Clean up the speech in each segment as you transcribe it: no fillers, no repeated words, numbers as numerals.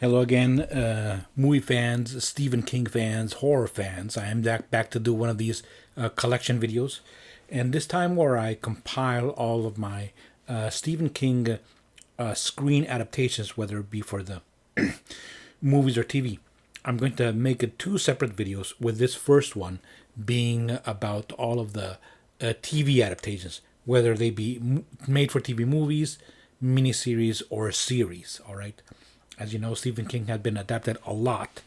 Hello again, movie fans, Stephen King fans, horror fans. I am back to do one of these collection videos, and this time where I compile all of my Stephen King screen adaptations, whether it be for the movies or TV. I'm going to make it two separate videos, with this first one being about all of the TV adaptations, whether they be made for TV movies, miniseries, or series. All right. As you know, Stephen King had been adapted a lot,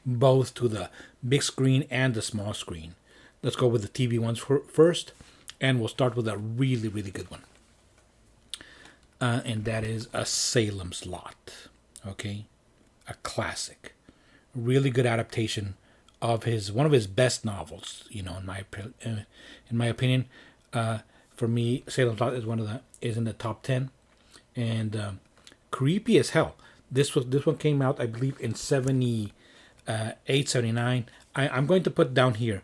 both to the big screen and the small screen. Let's go with the TV ones first, and we'll start with a really, really good one. And that is A Salem's Lot. Okay? A classic. Really good adaptation of one of his best novels, in my opinion. For me, Salem's Lot is in the top 10, and creepy as hell. This one came out, I believe, in 78, 79. I'm going to put down here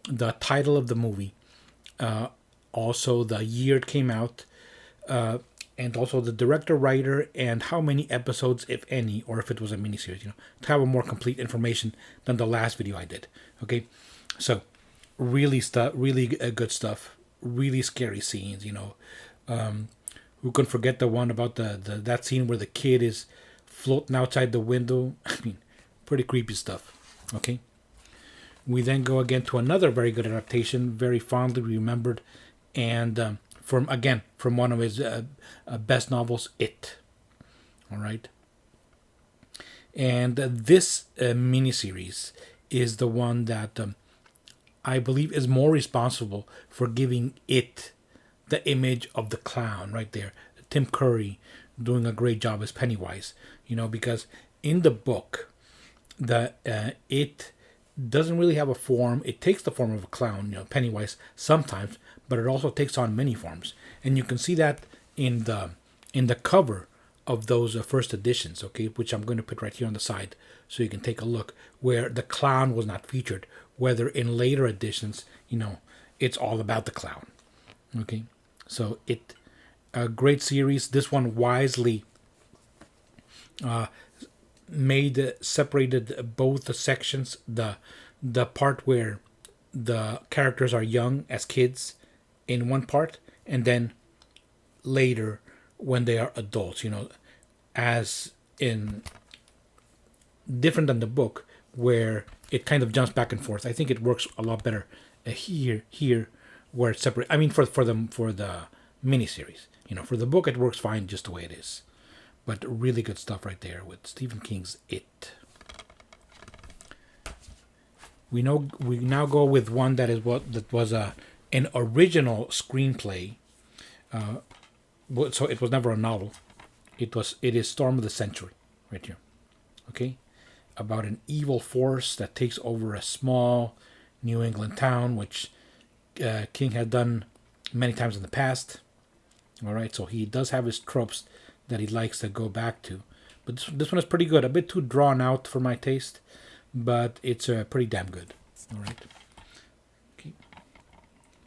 the title of the movie, also the year it came out, and also the director, writer, and how many episodes, if any, or if it was a miniseries, to have a more complete information than the last video I did. Okay, so really good stuff, really scary scenes. Who can forget the one about that scene where the kid is floating outside the window? I mean, pretty creepy stuff. Okay. We then go again to another very good adaptation, very fondly remembered, and from one of his best novels, It. All right. And this miniseries is the one that I believe is more responsible for giving it the image of the clown right there. Tim Curry doing a great job as Pennywise, because in the book, it doesn't really have a form. It takes the form of a clown, Pennywise sometimes, but it also takes on many forms, and you can see that in the cover of those first editions, okay, which I'm going to put right here on the side so you can take a look, where the clown was not featured. Whether in later editions, it's all about the clown, okay. So It. A great series. This one wisely separated both the sections. The part where the characters are young as kids in one part, and then later when they are adults. As in different than the book, where it kind of jumps back and forth. I think it works a lot better here where it's separate. I mean, for the miniseries. For the book, it works fine just the way it is. But really good stuff right there with Stephen King's It. We now go with one that was an original screenplay. So it was never a novel. It is Storm of the Century, right here. Okay, about an evil force that takes over a small New England town, which King had done many times in the past. All right, so he does have his tropes that he likes to go back to, but this one is pretty good. A bit too drawn out for my taste, but it's pretty damn good. All right. Okay.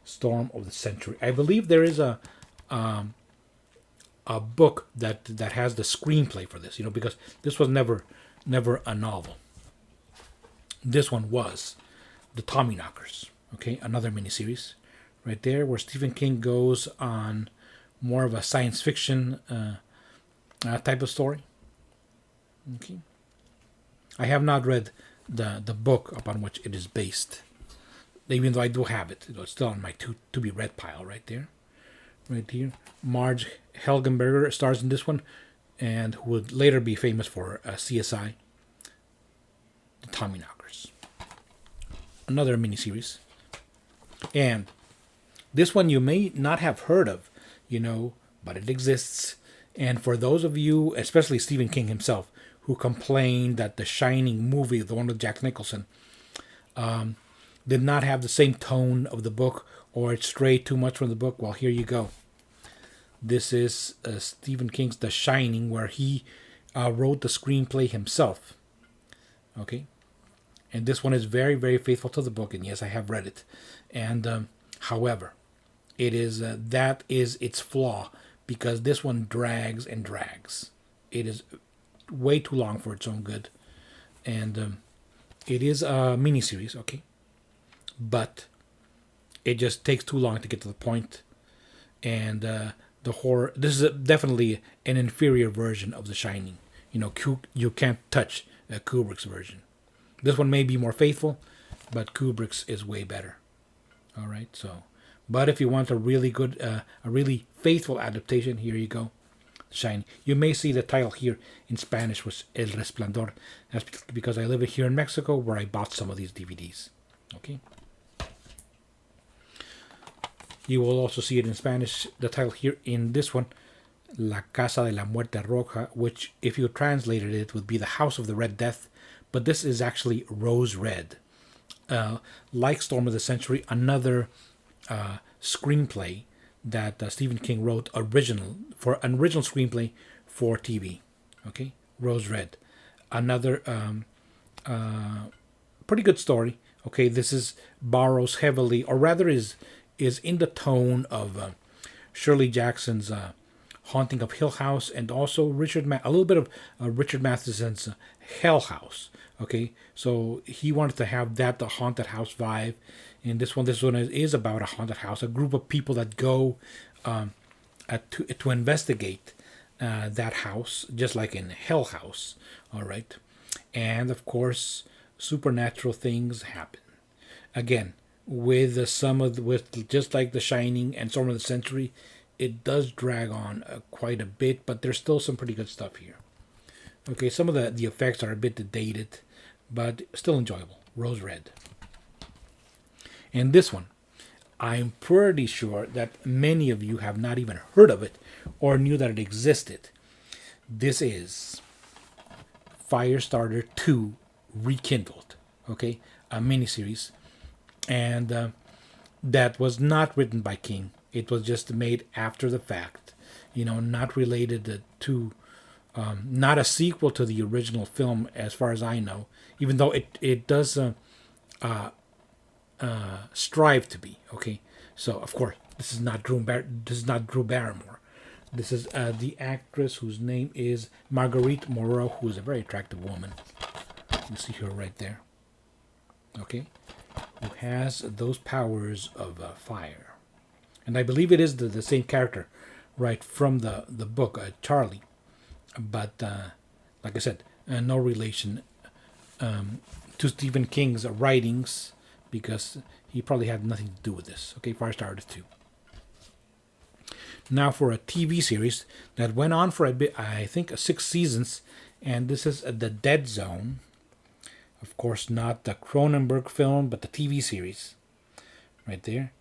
Storm of the Century. I believe there is a book that has the screenplay for this. Because this was never a novel. This one was the Tommyknockers. Okay, another miniseries, right there, where Stephen King goes on more of a science fiction type of story. Okay. I have not read the book upon which it is based, even though I do have it. It's still on my to be read pile right there. Right here. Marge Helgenberger stars in this one, and who would later be famous for CSI. The Tommyknockers. Another miniseries. And this one you may not have heard of, but it exists. And for those of you, especially Stephen King himself, who complained that the Shining movie, the one with Jack Nicholson, did not have the same tone of the book, or it strayed too much from the book, well, here you go. This is Stephen King's The Shining, where he wrote the screenplay himself. Okay? And this one is very, very faithful to the book, and yes, I have read it. And however, it is that is its flaw, because this one drags and drags. It is way too long for its own good, and it is a miniseries, okay, but it just takes too long to get to the point, and the horror. This is definitely an inferior version of The Shining. You can't touch Kubrick's version. This one may be more faithful, but Kubrick's is way better. All right, so, but if you want a really good, a really faithful adaptation, here you go, Shining. You may see the title here in Spanish was El Resplandor. That's because I live here in Mexico, where I bought some of these DVDs. Okay. You will also see it in Spanish, the title here in this one, La Casa de la Muerte Roja, which, if you translated it, would be the House of the Red Death, but this is actually Rose Red. Like Storm of the Century, another screenplay that Stephen King wrote an original screenplay for TV. Okay, Rose Red, another pretty good story. Okay, this borrows heavily, or rather is in the tone of Shirley Jackson's Haunting of Hill House, and also a little bit of Richard Matheson's Hell House. Okay, so he wanted to have the haunted house vibe. In this one is about a haunted house, a group of people that go to investigate that house, just like in Hell House. All right, and of course, supernatural things happen. Again, with just like The Shining and Storm of the Century, it does drag on quite a bit, but there's still some pretty good stuff here. Okay, some of the effects are a bit dated, but still enjoyable. Rose Red. And this one, I'm pretty sure that many of you have not even heard of it or knew that it existed. This is Firestarter 2 Rekindled. Okay, a miniseries. And that was not written by King. It was just made after the fact. Not related to, not a sequel to the original film, as far as I know. Even though it does strive to be. Okay, so of course this is not Drew Barrymore. This is the actress whose name is Marguerite Moreau, who is a very attractive woman. You see her right there. Okay, who has those powers of fire, and I believe it is the same character, right from the book, Charlie. But like I said, no relation to Stephen King's writings, because he probably had nothing to do with this. Okay, Firestarter 2. Now for a TV series that went on for a bit, I think 6 seasons, and this is The Dead Zone. Of course, not the Cronenberg film, but the TV series. Right there.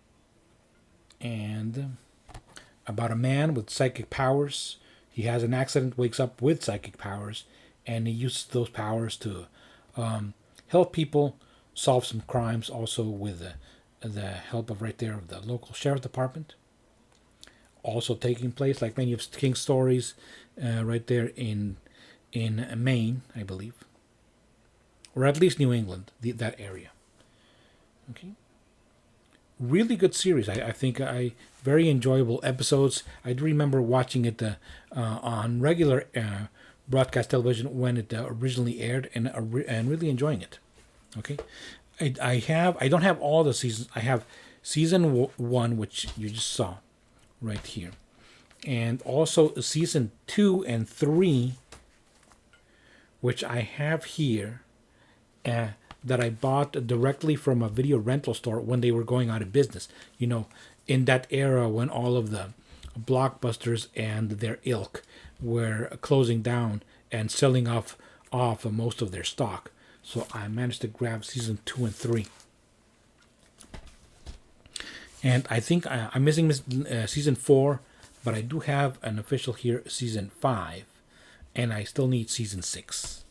And about a man with psychic powers. He has an accident, wakes up with psychic powers, and he uses those powers to help people solve some crimes, also with the help of the local sheriff department. Also taking place, like many of King's stories, right there in Maine, I believe. Or at least New England, that area. Okay. Really good series. I think very enjoyable episodes. I do remember watching it on regular broadcast television when it originally aired, and really enjoying it. Okay, I don't have all the seasons. I have season 1, which you just saw right here, and also season 2 and 3, which I have here. That I bought directly from a video rental store when they were going out of business. In that era when all of the blockbusters and their ilk were closing down and selling off most of their stock. So I managed to grab season 2 and 3. And I think I'm missing season 4, but I do have an official here, season 5, and I still need season 6.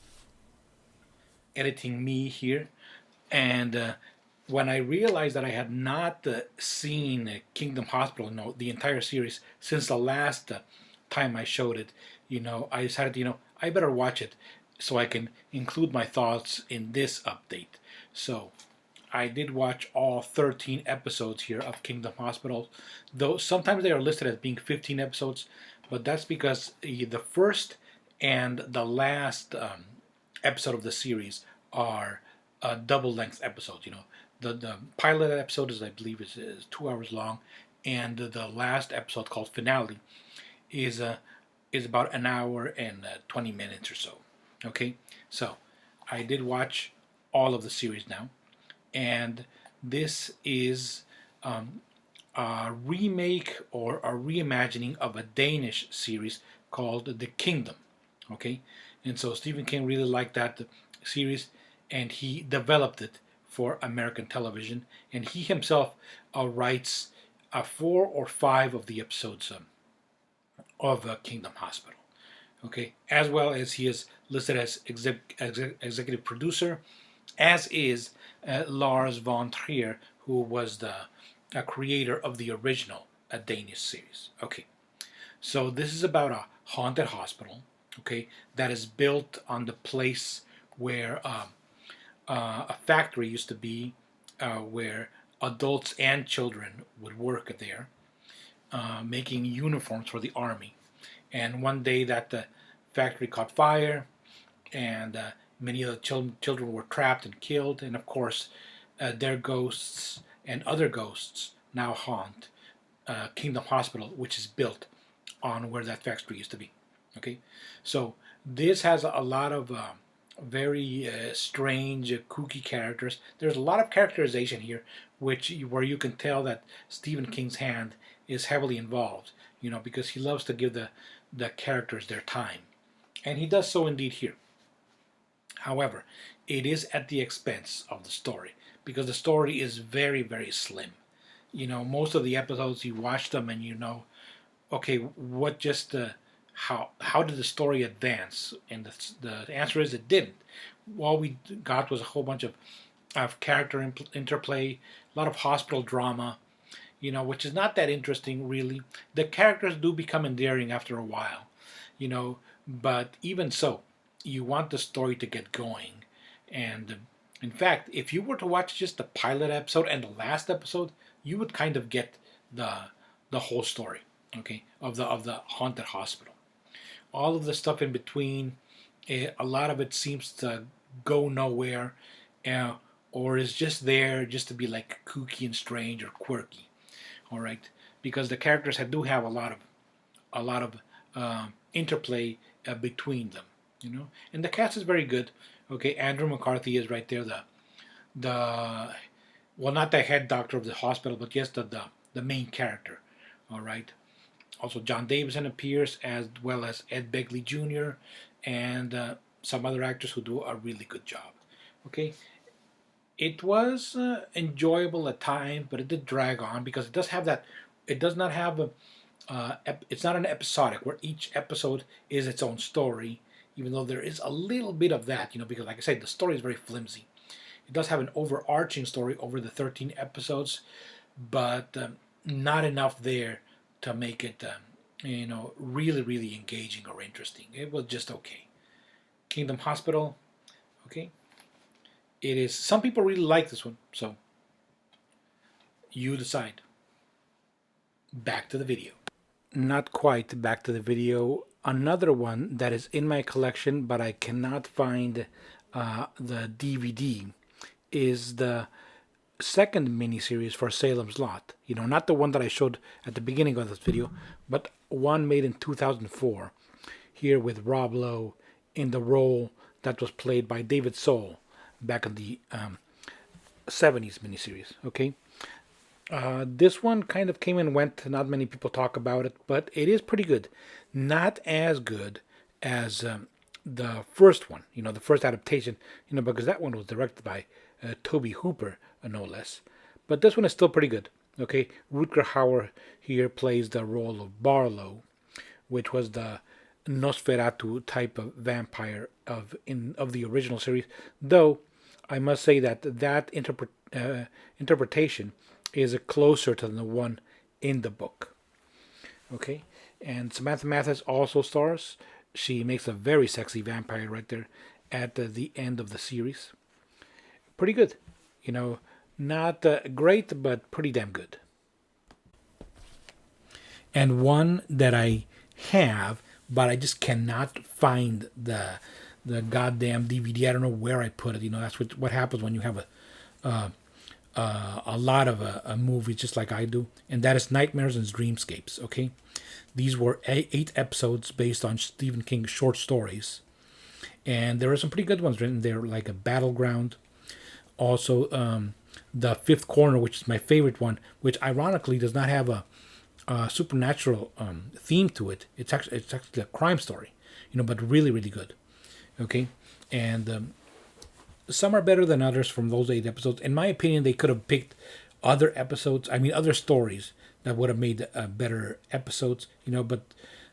Editing me here, and when I realized that I had not seen Kingdom Hospital, the entire series since the last time I showed it, I decided, I better watch it so I can include my thoughts in this update. So I did watch all 13 episodes here of Kingdom Hospital, though sometimes they are listed as being 15 episodes, but that's because the first and the last episode of the series are double length episodes. The pilot episode is, I believe, is 2 hours long, and the last episode, called Finale, is about an hour and 20 minutes or so. Okay, so I did watch all of the series now, and this is a remake or a reimagining of a Danish series called The Kingdom. Okay, and so Stephen King really liked that series, and he developed it for American television, and he himself writes 4 or 5 of the episodes of Kingdom Hospital. Okay, as well as he is listed as executive producer, as is Lars von Trier, who was the creator of the original Danish series. Okay, so this is about a haunted hospital, okay, that is built on the place where a factory used to be, where adults and children would work there, making uniforms for the army. And one day that the factory caught fire, and many of the children were trapped and killed, and of course their ghosts and other ghosts now haunt Kingdom Hospital, which is built on where that factory used to be. Okay, so this has a lot of very strange, kooky characters. There's a lot of characterization here, where you can tell that Stephen King's hand is heavily involved. Because he loves to give the characters their time, and he does so indeed here. However, it is at the expense of the story, because the story is very, very slim. Most of the episodes, you watch them and okay, what just how did the story advance? And the answer is, it didn't. All we got was a whole bunch of character interplay, a lot of hospital drama, which is not that interesting, really. The characters do become endearing after a while, but even so, you want the story to get going. And in fact, if you were to watch just the pilot episode and the last episode, you would kind of get the whole story, okay, of the haunted hospital. All of the stuff in between, a lot of it seems to go nowhere, or is just there just to be like kooky and strange or quirky. All right, because the characters do have a lot of interplay between them, and the cast is very good. Okay, Andrew McCarthy is right there, the well, not the head doctor of the hospital, but yes, the main character. All right. Also, John Davison appears, as well as Ed Begley Jr. and some other actors who do a really good job. Okay, it was enjoyable at times, but it did drag on, because it does have that. It does not have it's not an episodic where each episode is its own story, even though there is a little bit of that, because like I said, the story is very flimsy. It does have an overarching story over the 13 episodes, but not enough there to make it, really, really engaging or interesting. It was just okay. Kingdom Hospital, okay. It is. Some people really like this one, so you decide. Back to the video. Not quite back to the video. Another one that is in my collection, but I cannot find the DVD, is the second miniseries for Salem's Lot. Not the one that I showed at the beginning of this video, but one made in 2004, here with Rob Lowe in the role that was played by David Soul back in the 70s miniseries. Okay, this one kind of came and went. Not many people talk about it, but it is pretty good. Not as good as the first one, the first adaptation, because that one was directed by Toby Hooper, no less. But this one is still pretty good. Okay, Rutger Hauer here plays the role of Barlow, which was the Nosferatu type of vampire of the original series. Though I must say that interpretation is closer to the one in the book. Okay, and Samantha Mathis also stars. She makes a very sexy vampire right there at the end of the series. Pretty good, not great, but pretty damn good. And one that I have, but I just cannot find the goddamn DVD. I don't know where I put it. That's what happens when you have a lot of movies, just like I do, and that is Nightmares and Dreamscapes. Okay, these were 8 episodes based on Stephen King's short stories, and there are some pretty good ones written there, like a Battleground. Also, the Fifth Corner, which is my favorite one, which ironically does not have a supernatural theme to it. It's actually a crime story, but really really good. Okay, and some are better than others from those 8 episodes. In my opinion, they could have picked other episodes. I mean, other stories that would have made better episodes.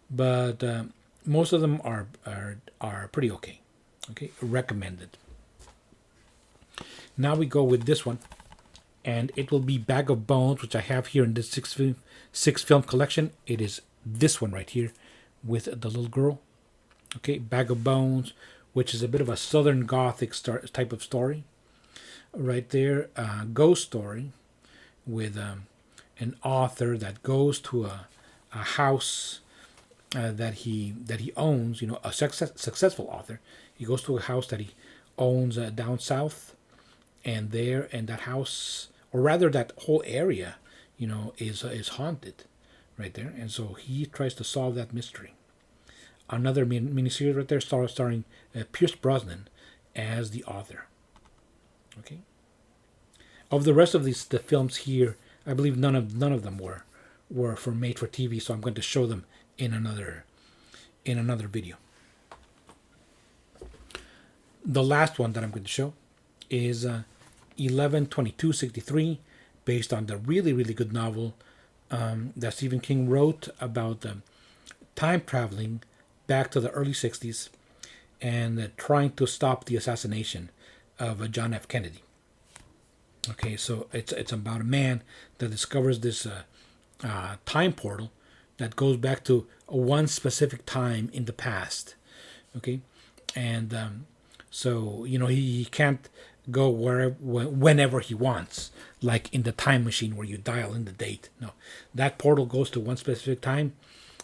But most of them are pretty okay. Okay, recommended. Now we go with this one, and it will be Bag of Bones, which I have here in this six film collection. It is this one right here with the little girl. Okay, Bag of Bones, which is a bit of a Southern Gothic type of story. Right there, ghost story with an author that goes to a house that he owns. A successful author. He goes to a house that he owns down south, and that house, or rather that whole area, is haunted, right there. And so he tries to solve that mystery. Another miniseries right there, starring Pierce Brosnan as the author. Okay. Of the rest of the films here, I believe none of them were for made for TV. So I'm going to show them in another video. The last one that I'm going to show is 11/22/63, based on the really really good novel that Stephen King wrote about time traveling back to the early 60s and trying to stop the assassination of John F. Kennedy. Okay, so it's about a man that discovers this time portal that goes back to one specific time in the past. Okay, and so he can't go whenever he wants, like in the time machine where you dial in the date. No, that portal goes to one specific time,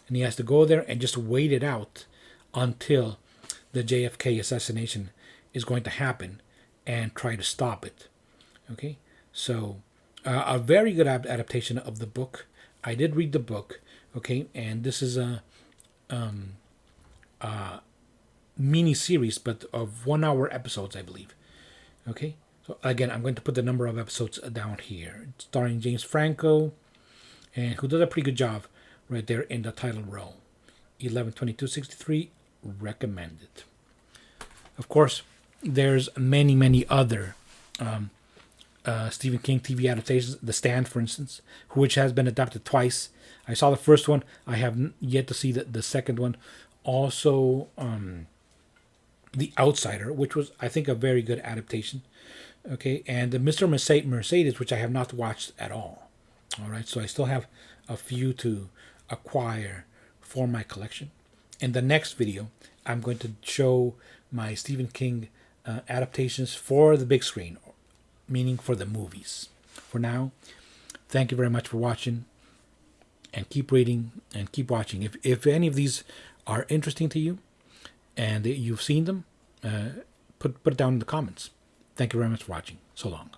and he has to go there and just wait it out until the JFK assassination is going to happen and try to stop it. Okay, so a very good adaptation of the book. I did read the book. Okay, and this is a mini series, but of 1 hour episodes, I believe. Okay, so again, I'm going to put the number of episodes down here. It's starring James Franco, and who does a pretty good job right there in the title role. 11/22/63, recommended. Of course, there's many other Stephen King TV adaptations. The Stand, for instance, which has been adapted twice. I saw the first one. I have yet to see the second one. Also, The Outsider, which was, I think, a very good adaptation. Okay, and the Mr. Mercedes, which I have not watched at all. All right, so I still have a few to acquire for my collection. In the next video, I'm going to show my Stephen King adaptations for the big screen, meaning for the movies. For now, thank you very much for watching, and keep reading and keep watching. If any of these are interesting to you and you've seen them, put it down in the comments. Thank you very much for watching. So long.